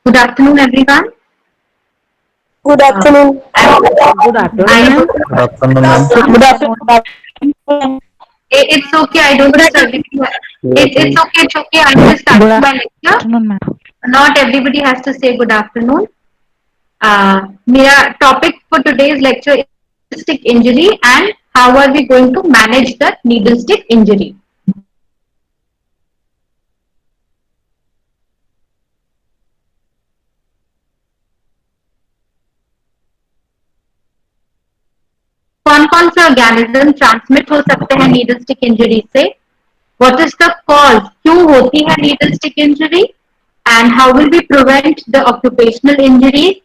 Good afternoon, everyone. Good afternoon. Good afternoon, I ma'am. hope Good afternoon, ma'am. Good afternoon. it's okay. I don't study. Good It's afternoon. okay. It's okay. I'm just Good starting my lecture. afternoon, ma'am. Not everybody has to say good afternoon. My topic for today's lecture is needle stick injury and how are we going to manage the needle stick injury. कौन कौन से organism transmit हो सकते हैं needle stick injury से? What is the cause? क्यों होती है needle stick injury? And how will we prevent the occupational injuries?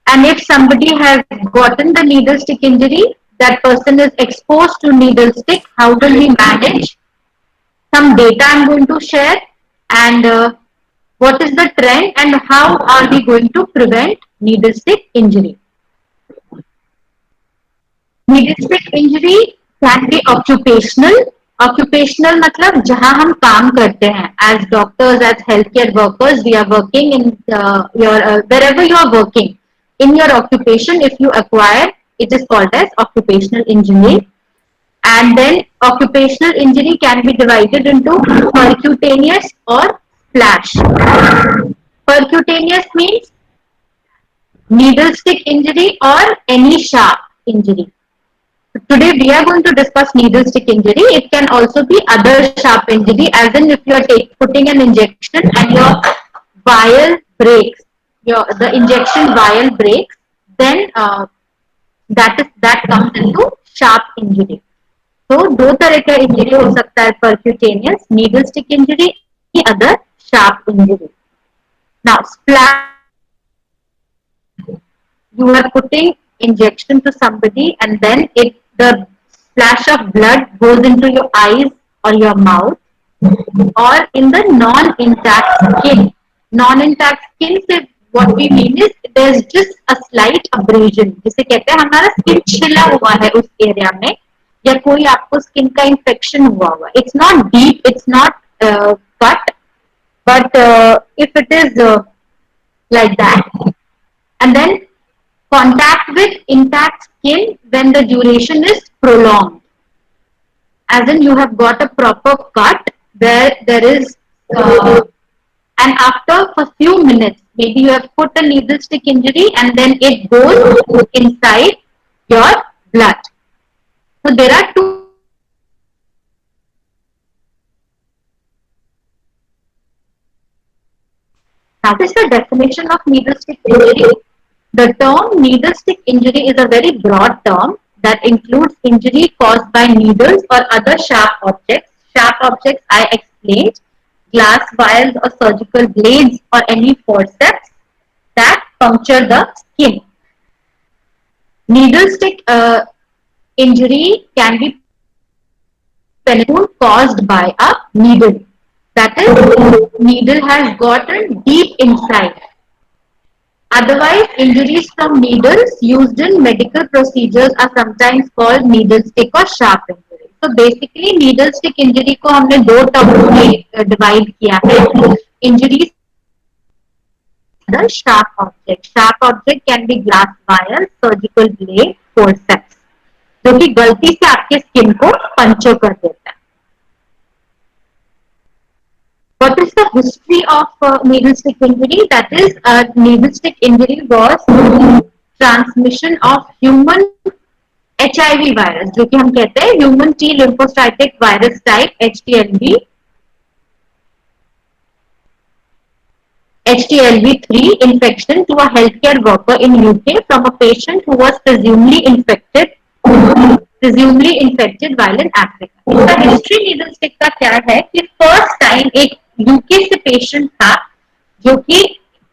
And if somebody has gotten the needle stick injury, that person is exposed to needle stick, how will we manage? Some data I'm going to share, and what is the trend and how are we going to prevent needle stick injury? Needle stick injury can be occupational. Occupational मतलब जहाँ हम काम करते हैं, as doctors, as healthcare workers, we are working in your wherever you are working in your occupation. If you acquire, it is called as occupational injury. And then occupational injury can be divided into percutaneous or splash. Percutaneous means needle stick injury or any sharp injury. Today we are going to discuss needle stick injury. It can also be other sharp injury, as in if you are putting an injection and your vial breaks, the injection vial breaks, then that comes into sharp injury. तो दो तरह का injury हो सकता है, percutaneous needle stick injury, any other sharp injury. Now splash you are putting injection to somebody and then the splash of blood goes into your eyes or your mouth or in the non-intact skin. Non-intact skin से what we mean is there's just a slight abrasion, जिसे कहते हैं हमारा skin छिला हुआ है उस area में या कोई आपको स्किन का इन्फेक्शन हुआ it's not deep, it's not cut, but if it is like that, and then contact with intact skin when the duration is prolonged, as in you have got a proper cut where there is and after a few minutes maybe you have put a needle stick injury and then it goes inside your blood. So there are two Now, what is the definition of needle stick injury? The term needle stick injury is a very broad term that includes injury caused by needles or other sharp objects. Sharp objects I explained, glass vials or surgical blades or any forceps that puncture the skin. Needle stick injury can be caused by a needle. That is, needle has gotten deep inside. Otherwise, injuries from needles used in medical procedures are sometimes called needle stick or sharp injury. So basically, needle stick injury को हमने दो term में divide किया है. Injuries the sharp object. Sharp object can be glass vial, surgical blade, forceps, जो कि गलती से आपके स्किन को पंचर कर देता है. What is the history of needle stick injury? That is, needle stick injury was transmission of human HIV virus, जो कि हम कहते हैं human T lymphocytic virus type HTLV3 infection to a healthcare worker in UK from a patient who was presumably infected while in Africa. इसका history needle stick का क्या है कि फर्स्ट टाइम एक यूके से पेशेंट था जो कि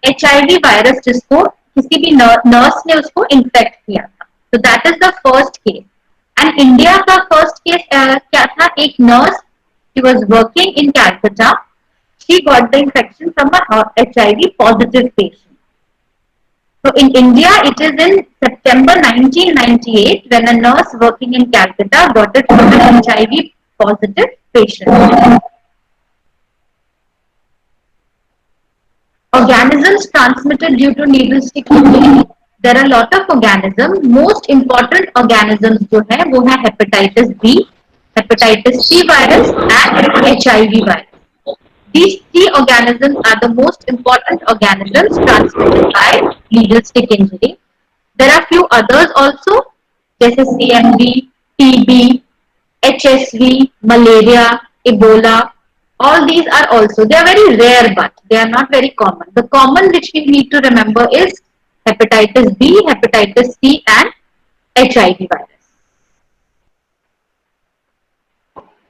HIV वायरस जिसको किसी भी नर्स ने उसको इन्फेक्ट किया था. तो that is the first case. And India का फर्स्ट केस क्या था? एक nurse she was working in Calcutta. She got the infection from a HIV positive patient. So in India, it is in September 1998 when a nurse working in Calcutta got it from an HIV positive patient. organisms transmitted due to needle stick injury. There are a lot of organisms. Most important organisms जो है वो है hepatitis B, hepatitis C virus and HIV virus. These three organisms are the most important organisms transmitted by needle stick injury. There are few others also, जैसे CMV, TB, HSV, malaria, Ebola. All these are also, they are very rare, but they are not very common. The common which we need to remember is hepatitis B, hepatitis C, and HIV virus.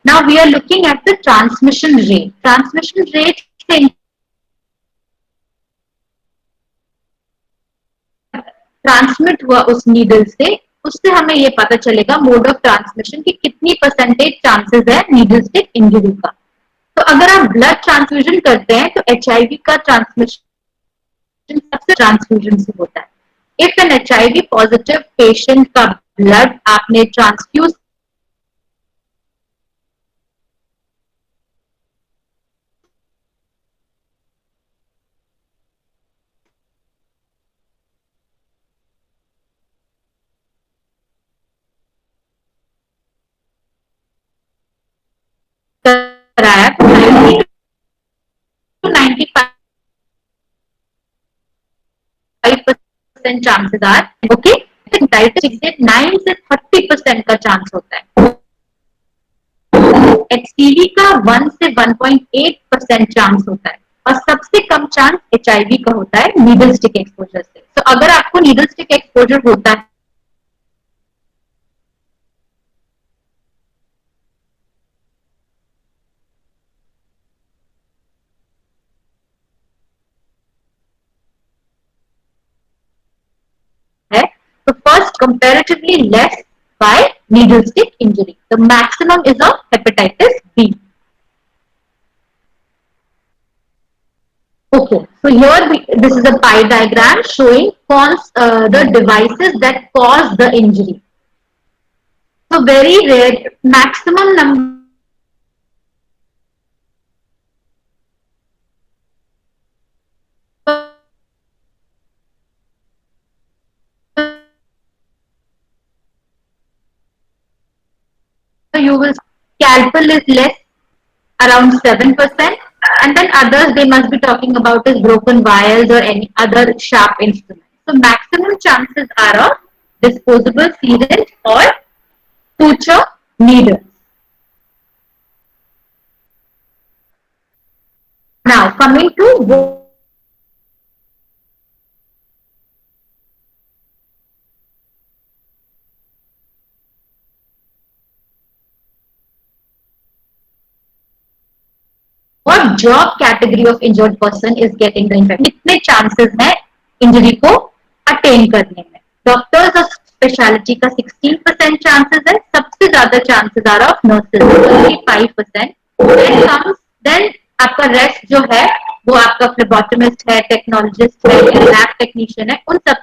Now we are looking at the transmission rate. Transmission rate transmit हुआ उस needle से, उससे हमें ये पता चलेगा mode of transmission की कितनी परसेंटेज चांसेस है नीडल स्टिक इंजरी का. तो अगर आप ब्लड ट्रांसफ्यूजन करते हैं तो एचआईवी का ट्रांसमिशन सबसे ट्रांसफ्यूजन से होता है. If an HIV positive patient का ब्लड आपने ट्रांसफ्यूज कराया तो 90 to 95% chances are okay. Diabetic से 9 से 30% का चांस होता है. एचसीवी का 1 से 1.8% चांस होता है और सबसे कम चांस एचआईवी का होता है नीडल स्टिक एक्सपोजर से. तो अगर आपको नीडल स्टिक एक्सपोजर होता है तो first comparatively less by needle stick injury. The maximum is of hepatitis B. Okay, so here this is a pie diagram showing the devices that cause the injury. So very rare, maximum number you will scalpel is less, around 7%, and then others they must be talking about is broken vials or any other sharp instrument. So maximum chances are of disposable syringe or suture needles. Now coming to what job category of injured person is getting the infection. कितने chances हैं injury को attain करने में. Doctors और speciality का 16% chances है. सबसे ज्यादा चांसेस आ रहा ऑफ नर्सेज 35%. देन आपका रेस्ट जो है वो आपका फ्लेबोटमिस्ट है, टेक्नोलॉजिस्ट है, लैब टेक्नीशियन है, उन सब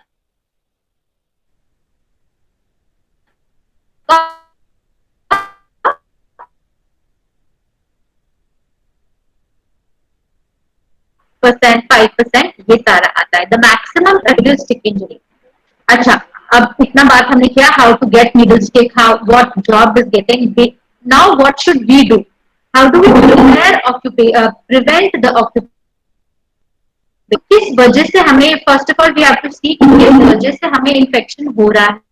परसेंट 5% ये सारा आता है. The maximum needle stick injury. अच्छा, अब इतना बात हमने किया how to get needle stick, how what job is getting. Now what should we do? How do we prevent the occupation? किस वजह से हमें, first of all we have to see किस वजह से हमें इन्फेक्शन हो रहा है.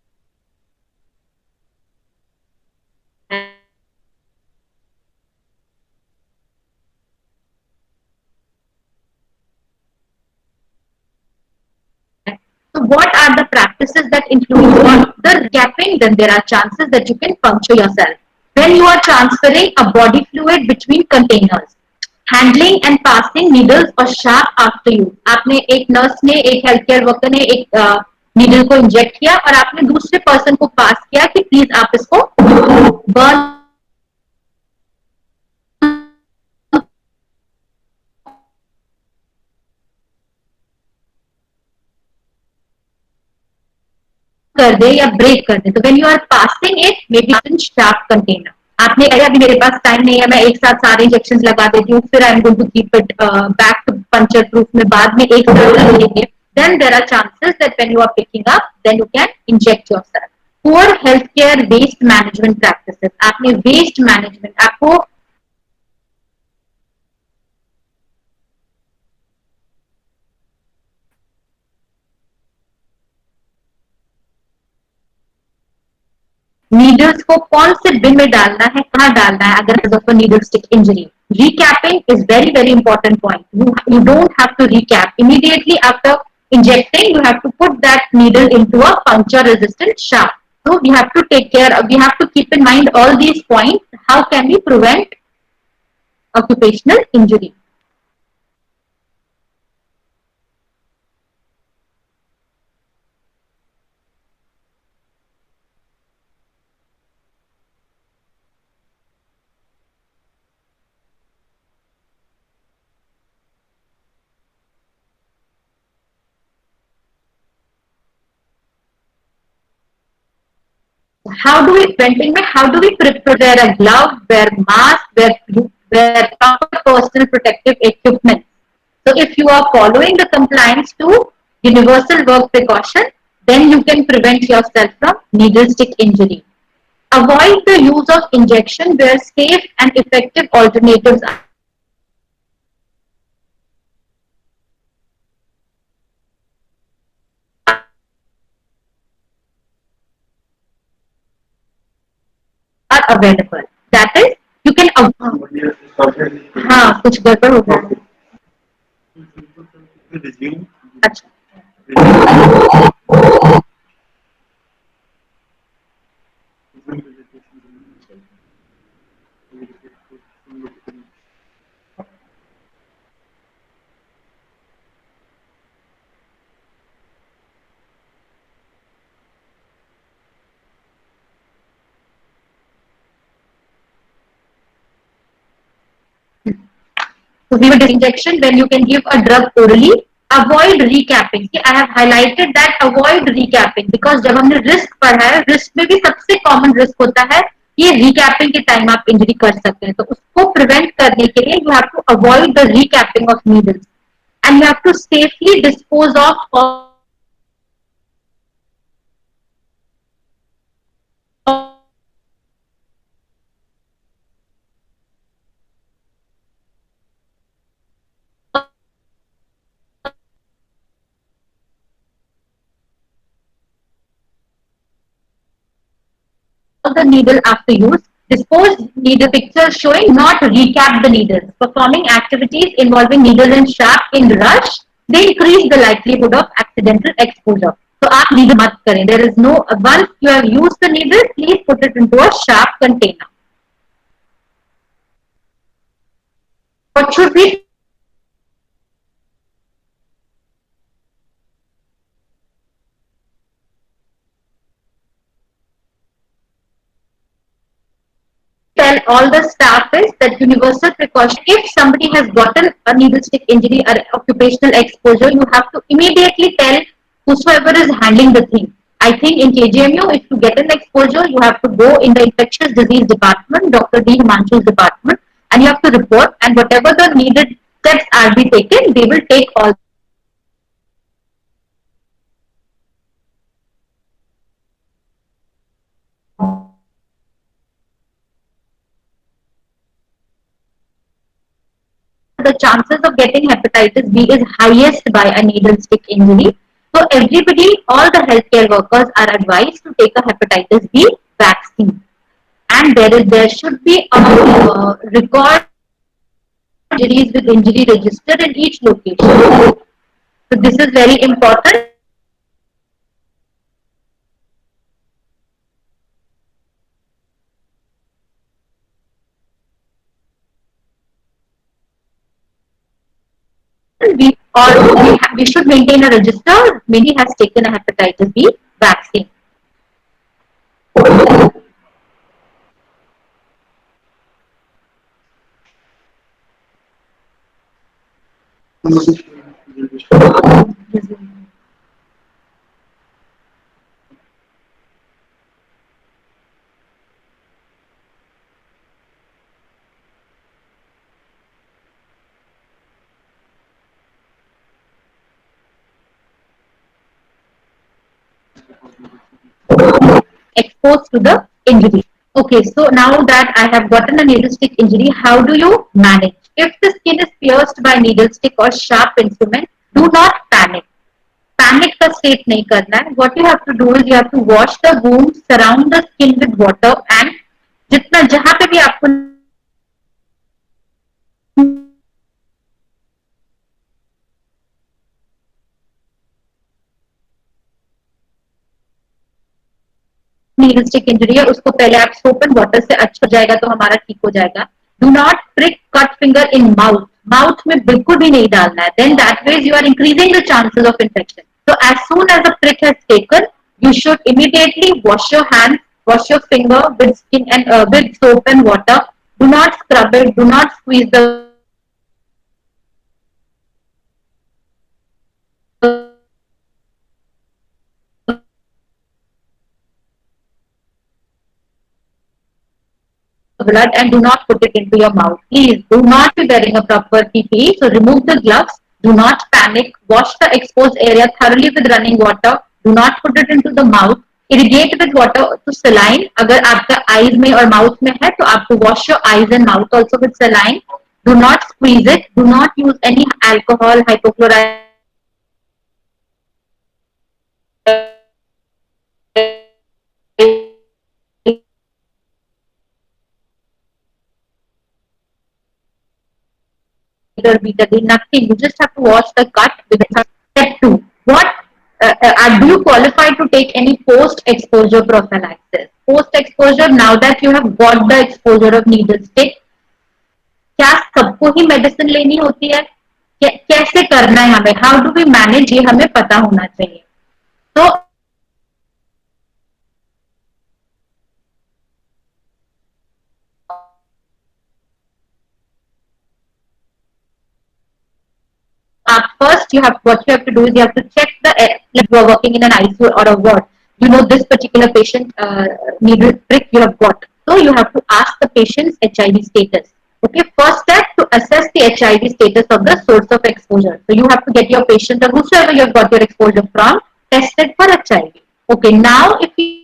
So what are the practices that include the gapping? Then there are chances that you can puncture yourself. When you are transferring a body fluid between containers, handling and passing needles or sharp after use. आपने एक nurse ने, एक health care worker ने एक needle को inject किया और आपने दूसरे पर्सन को पास किया कि प्लीज आप इसको बर्न कर दे या ब्रेक कर दे. तो when you are passing it may be in sharp container. आपने कहा अभी मेरे पास टाइम नहीं है, मैं एक साथ सारे इंजेक्शन लगा देती हूँ, फिर I am going to keep it back to puncture proof में बाद में एक साथ लगेंगे, then there are chances that when you are picking up, then you can inject yourself. Poor healthcare waste management practices. आपने waste management, आपको needles को कौन से बिन में डालना है, कहाँ डालना है अगर of needle stick injury. Recapping is very very important point. You don't have to recap immediately after injecting. You have to put that needle into a puncture resistant shaft. So we have to take care. We have to keep in mind all these points. How can we prevent occupational injury? How do we preventing में how do we wear a glove, wear mask, wear proper personal protective equipment. So if you are following the compliance to universal work precaution, then you can prevent yourself from needle stick injury. Avoid the use of injection where safe and effective alternatives are available. That is, you can हाँ कुछ गड़बड़ हो गया. अच्छा. So we will injection when you can give a drug orally. Avoid recapping. I have highlighted that avoid recapping because जब हमने risk पढ़ा है, risk में भी सबसे common risk होता है ये recapping के time आप injury कर सकते हैं. तो उसको prevent करने के लिए you have to avoid the recapping of needles and you have to safely dispose of all the needle after use. Dispose needle pictures showing not recap the needles. Performing activities involving needle and shaft in rush, they increase the likelihood of accidental exposure. So आप needle मत करें. There is no, once you have used the needle, please put it into a shaft container. What should we tell all the staff is that universal precaution, if somebody has gotten a needle stick injury or occupational exposure, you have to immediately tell whosoever is handling the thing. I think in KGMU, if you get an exposure, you have to go in the infectious disease department, Dr. D. Himanshu's department, and you have to report, and whatever the needed steps are be taken, they will take all the chances of getting hepatitis B is highest by a needle stick injury. So everybody, all the healthcare workers are advised to take a hepatitis B vaccine. And there should be a record injuries with injury register in each location. So this is very important. We should maintain a register. Many has taken a hepatitis B vaccine. exposed to the injury. Okay, so now that I have gotten a needle stick injury, how do you manage? If the skin is pierced by needle stick or sharp instrument, do not panic. Panic का state नहीं करना है. What you have to do is you have to wash the wound, surround the skin with water and जितना जहाँ पे भी आपको needle stick injury है उसको पहले आप सोप एंड वाटर से अच्छा हो जाएगा तो हमारा ठीक हो जाएगा. Do not prick cut finger in mouth. Mouth में बिल्कुल भी नहीं डालना है. Then that ways you are increasing the chances of infection. So as soon as the prick has taken, you should immediately wash your hands, wash your finger with skin and with soap and water. Do not scrub it. Do not squeeze the blood and do not put it into your mouth. Please do not be wearing a proper PPE. So remove the gloves. Do not panic. Wash the exposed area thoroughly with running water. Do not put it into the mouth. Irrigate with water to saline. अगर आपका eyes में और mouth में है तो आपको wash your eyes and mouth also with saline. Do not squeeze it. Do not use any alcohol, hypochlorite betadine, nothing. You just have to wash the cut with a step 2. What do you qualify to take any post-exposure prophylaxis? Post-exposure, now that you have got the exposure of needle stick, क्या सबको ही medicine लेनी होती है? कैसे करना है हमें? How do we manage? ये हमें पता होना चाहिए. तो first what you have to do is you have to check like you are working in an ICU or a ward. You know this particular patient needle prick you have got. So you have to ask the patient's HIV status. Okay, first step to assess the HIV status of the source of exposure. So you have to get your patient or whosoever you have got your exposure from tested for HIV. Okay, now if you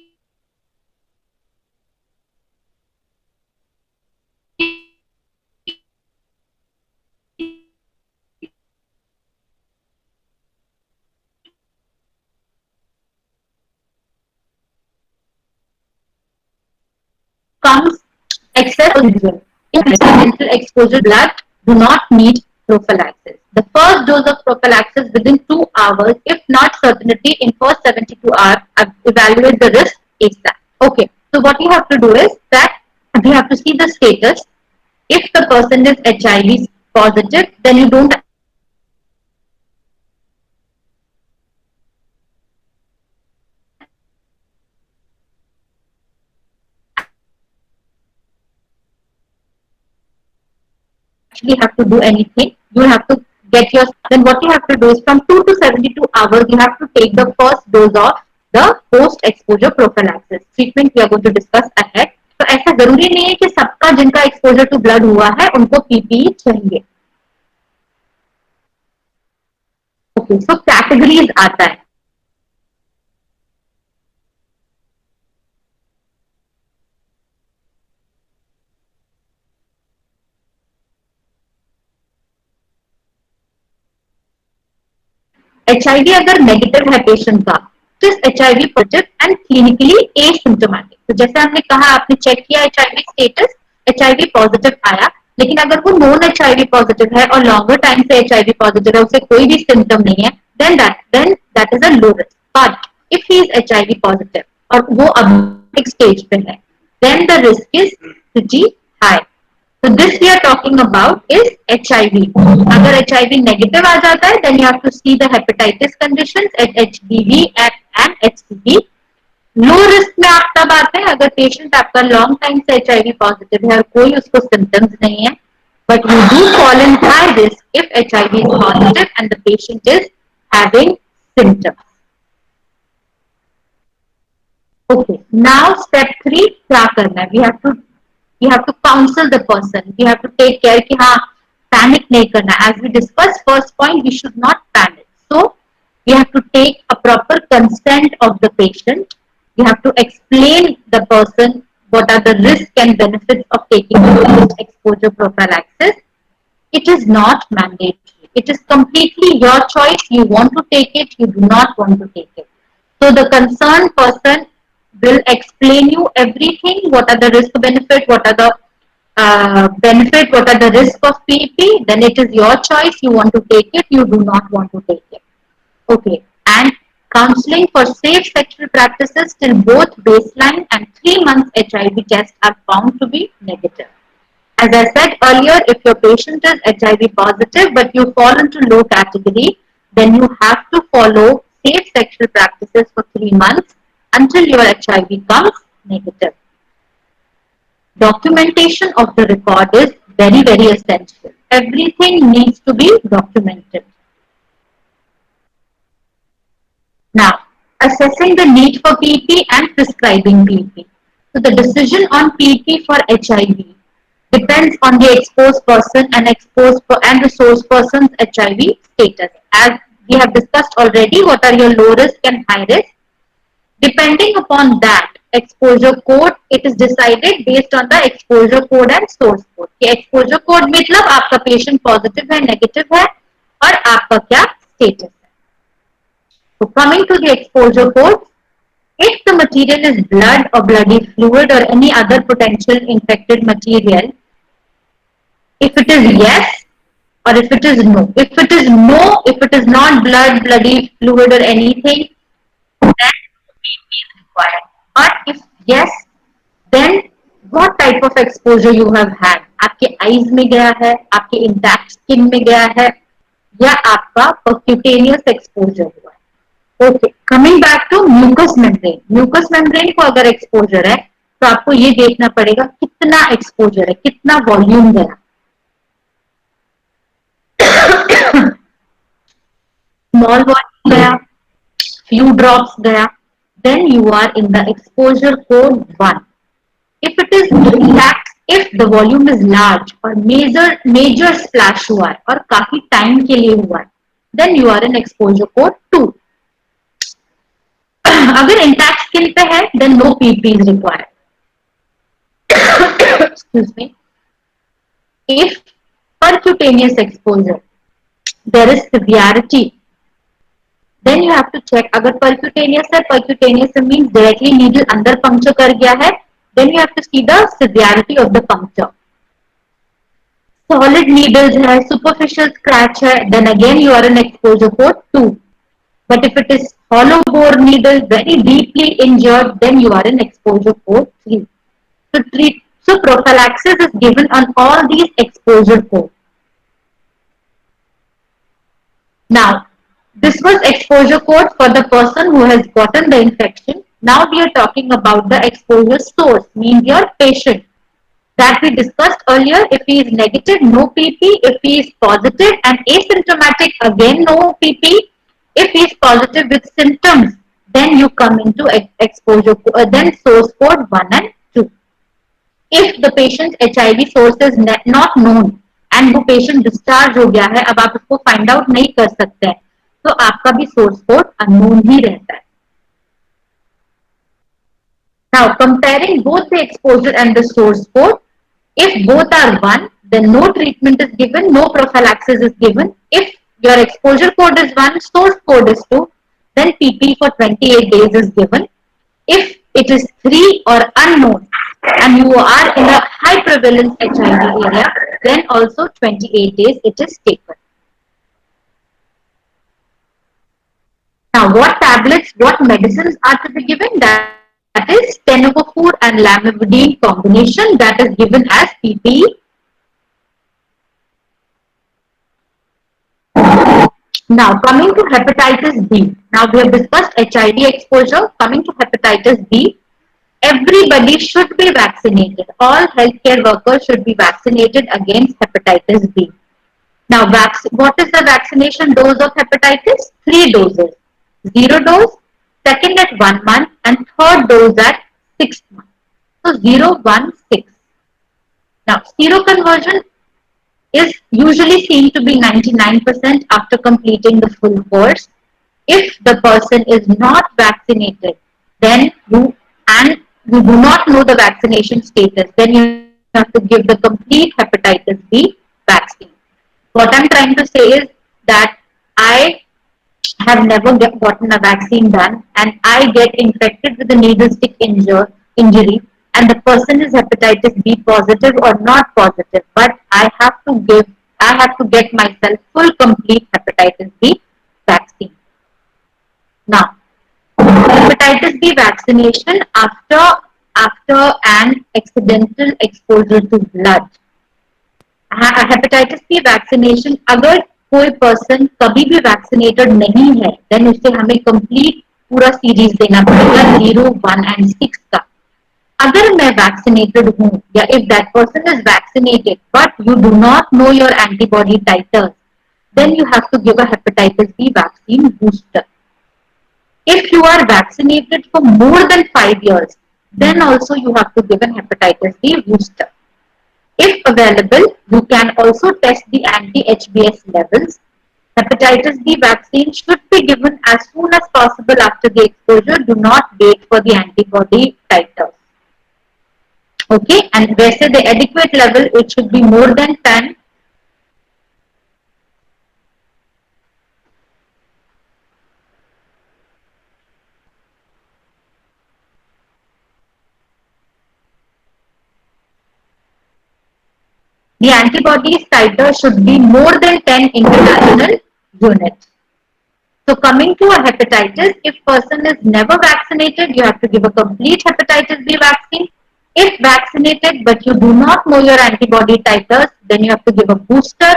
comes excess individual. Accidental exposure blood do not need prophylaxis. The first dose of prophylaxis within 2 hours, if not certainty in first 72 hours, evaluate the risk ASAP. Okay, so what you have to do is that we have to see the status. If the person is HIV positive, then you don't actually have to do anything. You have to get your, then what you have to do is from 2 to 72 hours, you have to take the first dose of the post-exposure prophylaxis. Treatment we are going to discuss ahead. तो ऐसा जरूरी नहीं है कि सबका जिनका exposure to blood हुआ है उनको पीपीई चाहिए. ओके, सो कैटेगरीज आता है. HIV अगर नेगेटिव है पेशेंट का तो इस HIV positive and clinically asymptomatic. तो जैसे हमने कहा आपने चेक किया HIV स्टेटस, HIV पॉजिटिव आया, लेकिन अगर वो नॉन HIV पॉजिटिव है और लॉन्गर टाइम से HIV पॉजिटिव है, उसे कोई भी सिम्टम नहीं है, then that is a low risk. But if he is HIV positive और वो अब एक स्टेज पे है, then the risk is pretty high. So this we are talking about is HIV. अगर HIV negative आ जाता है, then you have to see the hepatitis conditions, HBV and HCV. Low risk में आप तब आते हैं अगर patient आपका long time से HIV positive है और कोई उसको symptoms नहीं है. But you do fall in high risk if HIV is positive and the patient is having symptoms. Okay, now step 3 क्या करना है? We have to counsel the person. We have to take care कि हाँ panic नहीं करना. As we discussed, first point, we should not panic. So You have to take a proper consent of the patient. You have to explain the person what are the risks and benefits of taking the post-exposure prophylaxis. It is not mandatory. It is completely your choice. You want to take it, you do not want to take it. So the concerned person will explain you everything. What are the risk benefit? What are the benefit? What are the risks of PEP? Then it is your choice. You want to take it. You do not want to take it. Okay. And counseling for safe sexual practices till both baseline and 3 months HIV tests are found to be negative. As I said earlier, if your patient is HIV positive but you fall into low category, then you have to follow safe sexual practices for 3 months until your HIV comes negative. Documentation of the record is very, very essential. Everything needs to be documented. Now, assessing the need for PEP and prescribing PEP. So the decision on PEP for HIV depends on the exposed person and and the source person's HIV status. As we have discussed already, what are your low risk and high risk? Depending upon that exposure code, it is decided based on the exposure code and source code. कि exposure code मतलब आपका patient positive है, negative है और आपका क्या status है. So coming to the exposure code, if the material is blood or bloody fluid or any other potential infected material, if it is yes or if it is no. If it is no, if it is not blood, bloody fluid or anything, then PP is required. But if yes, then what type of exposure you have had? आपके eyes में गया है, आपके intact skin में गया है, या आपका percutaneous exposure हुआ है. Okay, coming back to mucous membrane. Mucous membrane को अगर exposure है, तो आपको ये देखना पड़ेगा कितना exposure है, कितना volume गया. Small volume gaya, few drops gaya, then you are in the exposure code 1. If it is intact, if the volume is large or major splash हुआ है और काफी time के लिए हुआ है, then you are in exposure code 2. अगर intact skin पे है, then no PP is required. Excuse me. If percutaneous exposure, there is severity, then you have to check. अगर percutaneous है, percutaneous means directly needle अंदर puncture कर गया है, then you have to see the severity of the puncture. Solid needles है, superficial scratch है, then again you are in exposure code 2. But if it is hollow bore needle, very deeply injured, then you are in exposure code 3. So prophylaxis is given on all these exposure codes. Now, this was exposure code for the person who has gotten the infection. Now we are talking about the exposure source, means your patient. That we discussed earlier, if he is negative, no PP. If he is positive and asymptomatic, again no PP. If he is positive with symptoms, then you come into exposure, then source code 1 and 2. If the patient's HIV source is not known and वो patient discharge हो गया है, अब आप उसको find out नहीं कर सकते हैं, तो आपका भी source code unknown ही रहता है. Now comparing both the exposure and the source code, if both are 1, then no treatment is given, no prophylaxis is given. If your exposure code is 1, source code is 2, then PP for 28 days is given. If it is 3 or unknown and you are in a high prevalence HIV area, then also 28 days it is taken. Now what tablets, what medicines are to be given? That is tenofovir and lamivudine combination, that is given as PPE. Now coming to hepatitis B. Now we have discussed HIV exposure. Coming to hepatitis B, everybody should be vaccinated. All healthcare workers should be vaccinated against hepatitis B. Now what is the vaccination dose of hepatitis? 3 doses. 0 dose, second at 1 month and third dose at 6 months. So 0, 1, 6. Now seroconversion is usually seen to be 99% after completing the full course. If the person is not vaccinated, then you do not know the vaccination status, then you have to give the complete hepatitis B vaccine. What I'm trying to say is that I have never gotten a vaccine done and I get infected with a needle stick injury and the person is hepatitis B positive or not positive, but I have to get myself full complete hepatitis B vaccine. Now, hepatitis B vaccination after an accidental exposure to blood. Hepatitis B vaccination अगर कोई person कभी भी vaccinated नहीं है then उसे हमें complete पूरा series देना पड़ेगा 0, 1 and 6 का. अगर मैं वैक्सीनेटेड हूँ या if that person is vaccinated but you do not know your antibody titres then you have to give a hepatitis B vaccine booster. If you are vaccinated for more than 5 years, then also you have to give an hepatitis B booster. If available, you can also test the anti-HBs levels. Hepatitis B vaccine should be given as soon as possible after the exposure. Do not wait for the antibody titers. Okay, and वैसे the adequate level it should be more than 10. The antibodies titer should be more than 10 international units. So coming to a hepatitis, if person is never vaccinated, you have to give a complete hepatitis B vaccine. If vaccinated but you do not know your antibody titers, then you have to give a booster.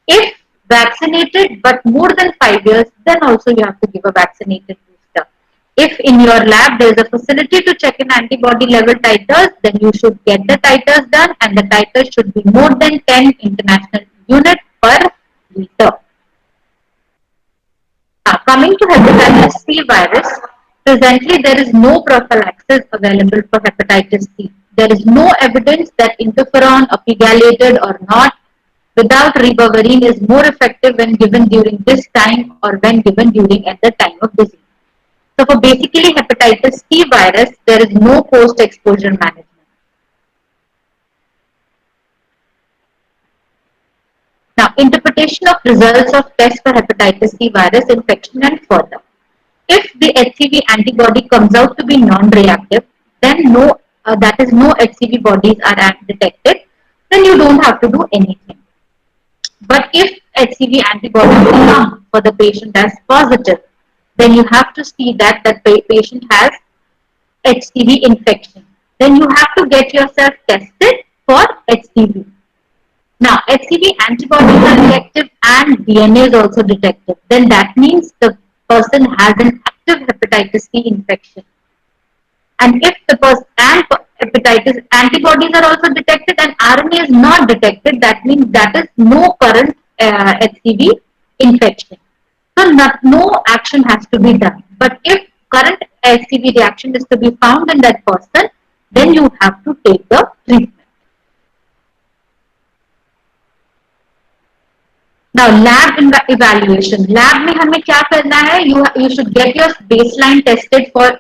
If vaccinated but more than 5 years, then also you have to give a vaccinated booster. If in your lab there is a facility to check in antibody level titers, then you should get the titers done and the titers should be more than 10 international units per liter. Now, coming to hepatitis C virus, presently there is no prophylaxis available for hepatitis C. There is no evidence that interferon, epigalated or not, without ribavirin is more effective when given during this time or when given during at the time of disease. So for basically hepatitis C virus, there is no post-exposure management. Now, interpretation of results of tests for hepatitis C virus infection and further. If the HCV antibody comes out to be non-reactive, then that is no HCV bodies are detected, then you don't have to do anything. But if HCV antibodies come for the patient as positive, then you have to see that the patient has HCV infection. Then you have to get yourself tested for HCV. Now, HCV antibodies are reactive and DNA is also detected. Then that means the person has an active hepatitis C infection. And if the person and hepatitis antibodies are also detected and RNA is not detected, that means that is no current HCV infection. So no action has to be done. But if current HCV reaction is to be found in that person, then you have to take the treatment. Now, lab evaluation. Lab में हमें क्या करना है? You should get your baseline tested for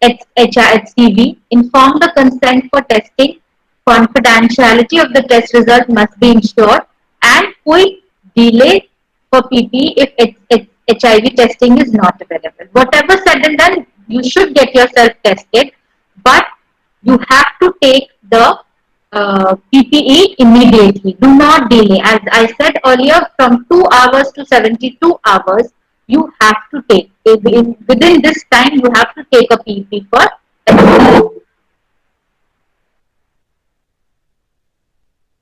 HCV. Inform the consent for testing. Confidentiality of the test result must be ensured, and quick delay for PP if HIV testing is not available. Whatever said and done, you should get yourself tested, but you have to take the PPE immediately. Do not delay. As I said earlier, from 2 hours to 72 hours, you have to take. Within this time, you have to take a PPE for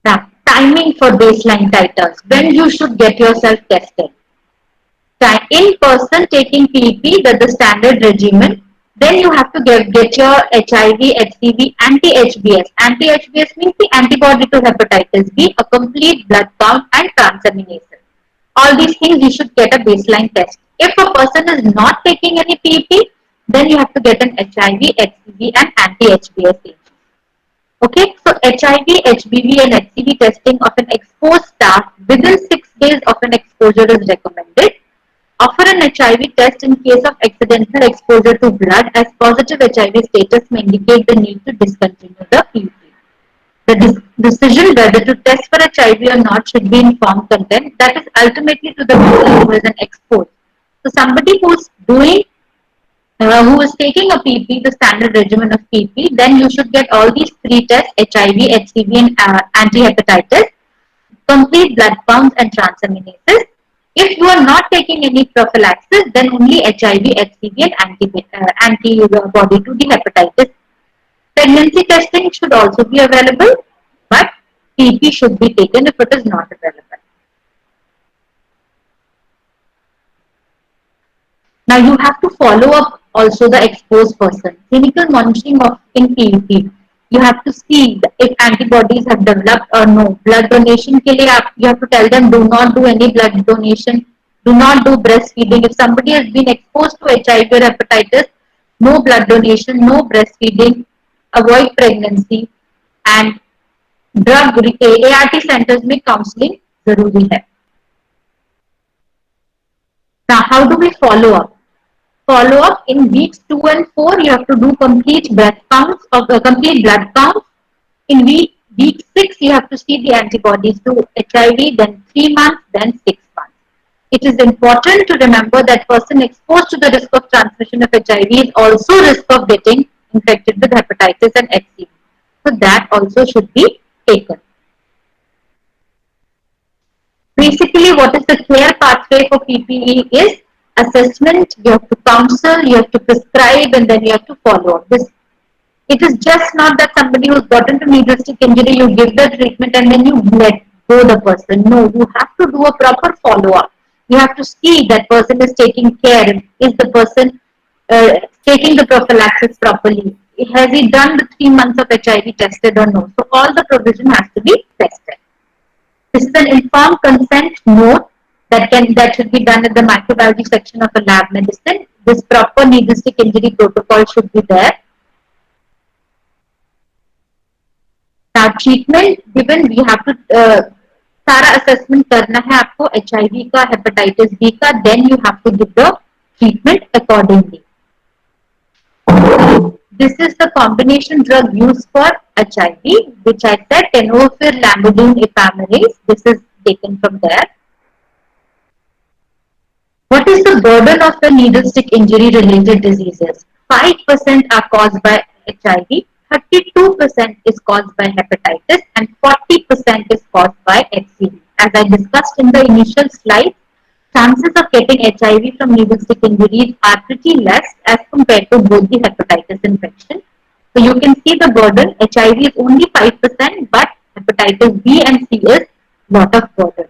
now, timing for baseline titers. When you should get yourself tested. In person taking PEP, that's the standard regimen. Then you have to get your HIV, HCV, anti-HBs. Anti-HBs means the antibody to hepatitis B, a complete blood count and transaminase. All these things you should get a baseline test. If a person is not taking any PEP, then you have to get an HIV, HCV and anti-HBs agent. Okay, so HIV, HBV and HCV testing of an exposed staff within 6 days of an exposure is recommended. Offer an HIV test in case of accidental exposure to blood, as positive HIV status may indicate the need to discontinue the PEP. The decision whether to test for HIV or not should be informed consent. That is ultimately to the person who is an exposed. So somebody who is taking a PP, the standard regimen of PP, then you should get all these three tests: HIV, HCV, and anti-hepatitis, complete blood counts, and transaminases. If you are not taking any prophylaxis, then only HIV, HCV, and antibody to the hepatitis. Pregnancy testing should also be available, but PP should be taken if it is not available. Now you have to follow up also the exposed person. Clinical monitoring of in PEP. You have to see if antibodies have developed or no. Blood donation के लिए you have to tell them do not do any blood donation. Do not do breastfeeding. If somebody has been exposed to HIV or hepatitis, no blood donation, no breastfeeding. Avoid pregnancy and drug ART centres में counselling जरूरी है. Now, how do we follow up? Follow up in weeks 2 and 4. You have to do complete blood counts complete blood counts. In week 6, you have to see the antibodies to HIV. Then 3 months, then 6 months. It is important to remember that person exposed to the risk of transmission of HIV is also risk of getting infected with hepatitis and HCV. So that also should be taken. Basically, what is the care pathway for PPE is assessment, you have to counsel, you have to prescribe, and then you have to follow up. It is just not that somebody who's gotten to needle stick injury, you give the treatment and then you let go the person. No, you have to do a proper follow up. You have to see that person is taking care. Is the person taking the prophylaxis properly? Has he done the 3 months of HIV tested or no? So all the provision has to be tested. This is an informed consent note that should be done at the microbiology section of a lab medicine. This proper needle stick injury protocol should be there. Now treatment given, we have to सारा assessment करना है आपको HIV का, hepatitis B का, then you have to give the treatment accordingly. This is the combination drug used for HIV, which I said tenofovir, lamivudine, epaminase. This is taken from there. What is the burden of the needle stick injury related diseases? 5% are caused by HIV, 32% is caused by hepatitis, and 40% is caused by HCV. As I discussed in the initial slide, chances of getting HIV from needle stick injuries are pretty less as compared to both the hepatitis infection. So you can see the burden. HIV is only 5%, but hepatitis B and C is lot of burden.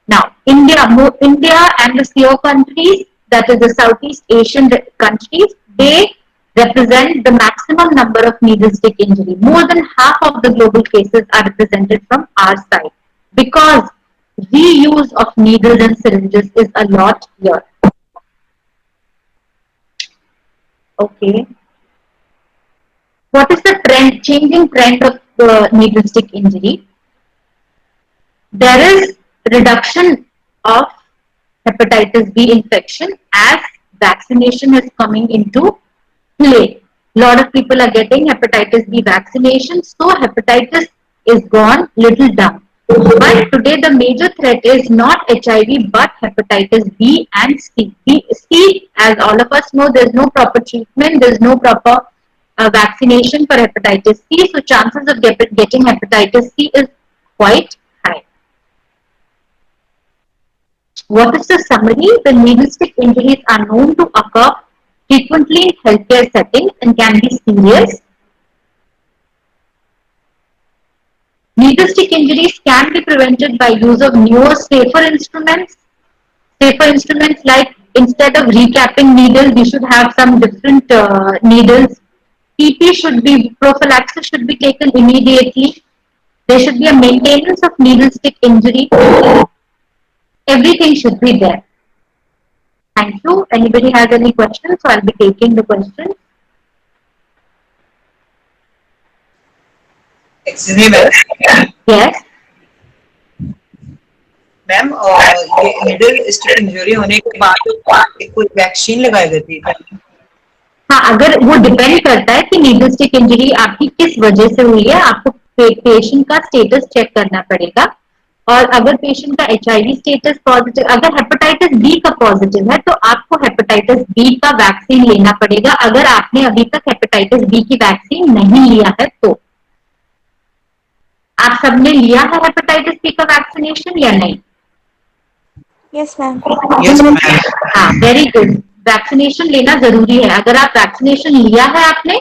Now, India and the CO countries, that is the Southeast Asian countries, they represent the maximum number of needle stick injury. More than half of the global cases are represented from our side because reuse of needles and syringes is a lot here. Okay. What is the changing trend of needle stick injury? There is reduction of hepatitis B infection as vaccination is coming into play. A lot of people are getting hepatitis B vaccination, so hepatitis is gone little down. But today the major threat is not HIV but hepatitis B and C. C, as all of us know, there is no proper treatment, there is no proper vaccination for hepatitis C, so chances of getting hepatitis C is quite high. What is the summary? The needle stick injuries are known to occur frequently in healthcare settings and can be serious. Needle stick injuries can be prevented by use of newer, safer instruments. Safer instruments like instead of recapping needles, we should have some different needles. Prophylaxis should be taken immediately. There should be a maintenance of needle stick injury. Everything should be there. Thank you. Anybody has any questions? So I'll be taking the questions. Excuse me, ma'am. Yes. Ma'am ये needle stick injury होने के बाद कोई vaccine लगाई जाती है क्या? हाँ, अगर वो डिपेंड करता है कि नीडल स्टिक इंजरी आपकी किस वजह से हुई है, आपको पेशेंट का स्टेटस चेक करना पड़ेगा। और अगर पेशेंट का HIV स्टेटस पॉजिटिव, अगर हेपेटाइटिस बी का पॉजिटिव है तो आपको हेपेटाइटिस बी का वैक्सीन लेना पड़ेगा, अगर आपने अभी तक हेपेटाइटिस बी की वैक्सीन नहीं लिया है तो। आप सबने लिया है हेपेटाइटिस बी का वैक्सीनेशन या नहीं? Yes, ma'am. Yes ma'am. हाँ, वेरी गुड। वैक्सीनेशन लेना जरूरी है। अगर आप वैक्सीनेशन लिया है आपने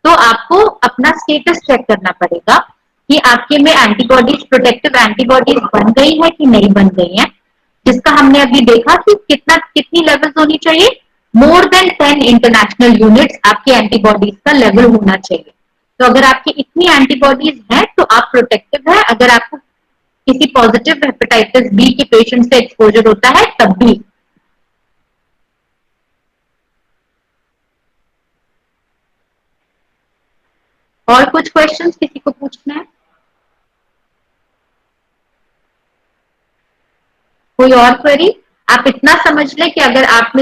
तो आपको अपना स्टेटस चेक करना पड़ेगा कि आपके में एंटीबॉडीज, प्रोटेक्टिव एंटीबॉडीज बन गई है कि नहीं बन गई है, जिसका हमने अभी देखा कि कितनी लेवल्स होनी चाहिए। मोर देन 10 इंटरनेशनल यूनिट्स आपके एंटीबॉडीज का लेवल होना चाहिए। तो अगर आपकी इतनी एंटीबॉडीज हैं तो आप प्रोटेक्टिव है। अगर आपको किसी पॉजिटिव हेपेटाइटिस बी के पेशेंट से एक्सपोजर होता है तब भी। और कुछ क्वेश्चंस किसी को पूछना है? कोई और क्वेरी? आप इतना समझ लें कि अगर आप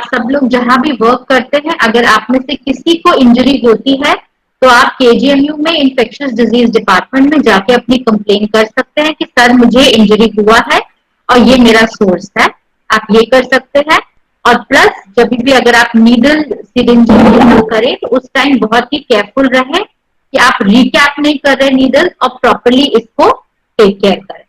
सब लोग जहां भी वर्क करते हैं, अगर आप में से किसी को इंजरी होती है तो आप KGMU में इन्फेक्शियस डिजीज डिपार्टमेंट में जाके अपनी कंप्लेन कर सकते हैं कि सर मुझे इंजरी हुआ है और ये मेरा सोर्स है। आप ये कर सकते हैं। और प्लस जब भी अगर आप नीडल सिरिंज करें तो उस टाइम बहुत ही केयरफुल रहें कि आप रिकैप नहीं कर रहे नीडल, और प्रॉपरली इसको टेक केयर करें।